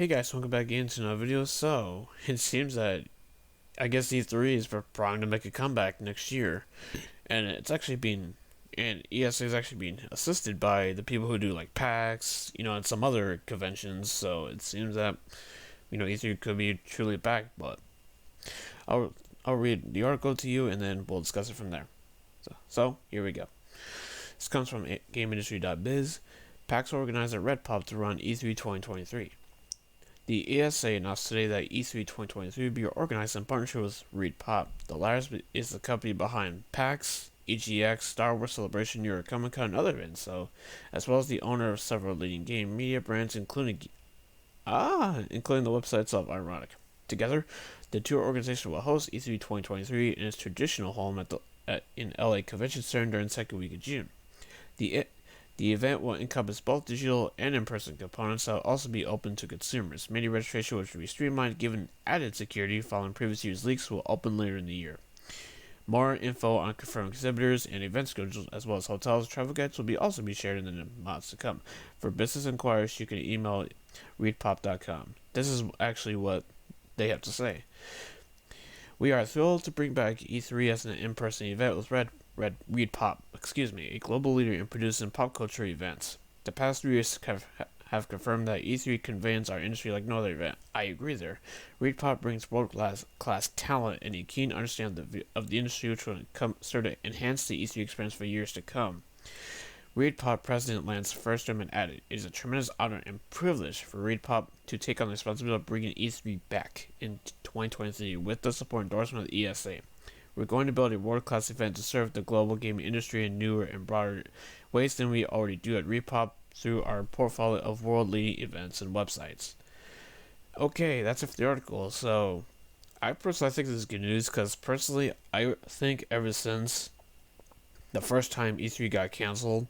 Hey guys, welcome back into another video. So, it seems that I guess E3 is primed to make a comeback next year, and ESA is actually being assisted by the people who do like PAX, and some other conventions. So it seems that E3 could be truly back. But I'll I'll read the article to you, and then we'll discuss it from there. So here we go. This comes from GameIndustry.biz. PAX organizer RedPop to run E3 2023. The ESA announced today that E3 2023 will be organized in partnership with ReedPop. The latter is the company behind PAX, EGX, Star Wars Celebration, New York Comic Con, and other events, as well as the owner of several leading game media brands, including the website itself. Ironic. Together, the two organizations will host E3 2023 in its traditional home in LA Convention Center during the second week of June. The event will encompass both digital and in-person components that will also be open to consumers. Media registration, which will be streamlined given added security following previous year's leaks, will open later in the year. More info on confirmed exhibitors and event schedules, as well as hotels and travel guides, will also be shared in the months to come. For business inquiries, you can email readpop.com. This is actually what they have to say. We are thrilled to bring back E3 as an in-person event with ReedPop, a global leader in producing pop culture events. The past 3 years have confirmed that E3 convenes our industry like no other event. I agree there. ReedPop brings world-class talent and a keen understanding of the industry, which will serve to enhance the E3 experience for years to come. ReedPop President Lance Fursterman added, "It is a tremendous honor and privilege for ReedPop to take on the responsibility of bringing E3 back in 2023 with the support endorsement of the ESA. We're going to build a world-class event to serve the global gaming industry in newer and broader ways than we already do at ReedPop through our portfolio of world-leading events and websites." Okay, that's it for the article. So, I personally think this is good news because personally, I think ever since the first time E3 got canceled,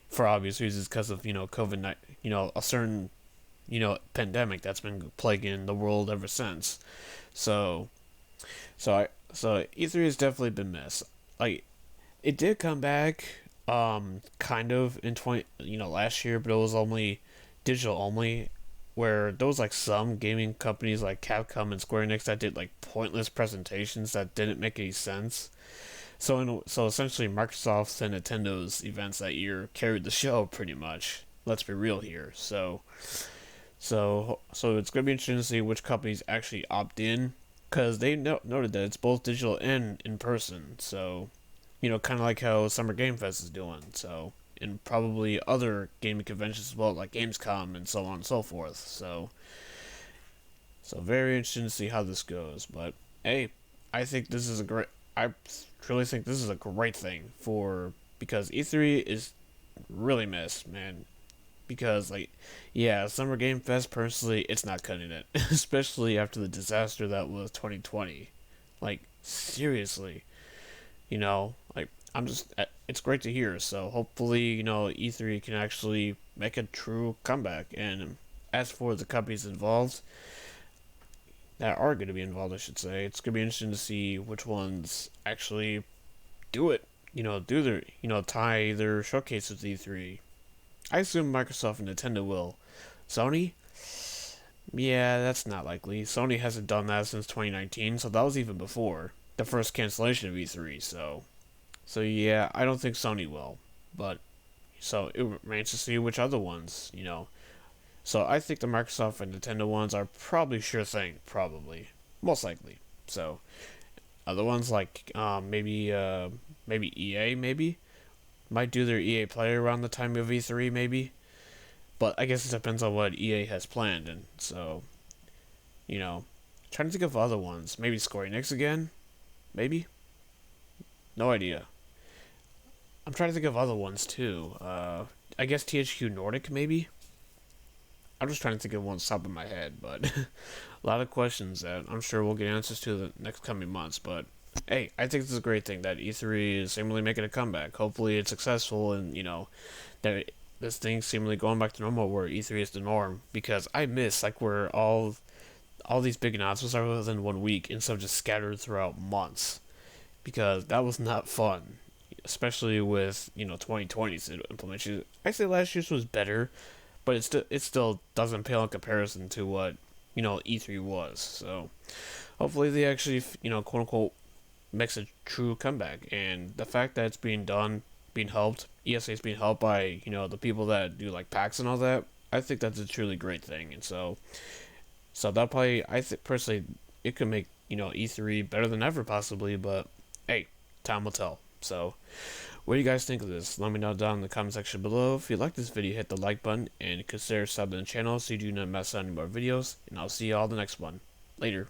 for obvious reasons because of COVID-19, a certain pandemic that's been plaguing the world ever since. So E3 has definitely been missed. Like, it did come back, kind of in last year, but it was only digital only. Where there was like some gaming companies like Capcom and Square Enix that did like pointless presentations that didn't make any sense. So essentially, Microsoft's and Nintendo's events that year carried the show pretty much. Let's be real here. So it's gonna be interesting to see which companies actually opt in, because they noted that it's both digital and in person. So, kind of like how Summer Game Fest is doing. So, and probably other gaming conventions as well, like Gamescom and so on and so forth. So very interesting to see how this goes. But hey, I think this is I truly think this is a great thing because E3 is really missed, man. Because Summer Game Fest, personally, it's not cutting it, especially after the disaster that was 2020. Like, seriously, it's great to hear. So hopefully, E3 can actually make a true comeback. And as for the companies involved, that are going to be involved, I should say, it's going to be interesting to see which ones actually do it. Do their, tie their showcases with E3. I assume Microsoft and Nintendo will. Sony? Yeah, that's not likely. Sony hasn't done that since 2019, so that was even before the first cancellation of E3. So yeah, I don't think Sony will. But so it remains to see which other ones. So I think the Microsoft and Nintendo ones are probably sure thing, probably, most likely. So other ones like maybe EA might do their EA Play around the time of E3 maybe, but I guess it depends on what EA has planned. And so trying to think of other ones, maybe Square Enix again, maybe, no idea. I'm trying to think of other ones too. I guess THQ Nordic maybe. I'm just trying to think of one top of my head, but a lot of questions that I'm sure we'll get answers to the next coming months. But hey, I think this is a great thing that E3 is seemingly making a comeback. Hopefully, it's successful, and that this thing seemingly going back to normal, where E3 is the norm. Because I miss where all these big announcements are within 1 week instead of just scattered throughout months. Because that was not fun, especially with 2020's implementation. I say last year's was better, but it still doesn't pale in comparison to what E3 was. So hopefully they actually quote unquote makes a true comeback, and the fact that it's being helped, ESA is being helped by the people that do like PAX and all that. I think that's a truly great thing, and so that probably I think personally it could make E3 better than ever possibly, but hey, time will tell. So what do you guys think of this? Let me know down in the comment section below. If you like this video, hit the like button and consider subbing to the channel so you do not miss out on any more videos. And I'll see you all in the next one. Later.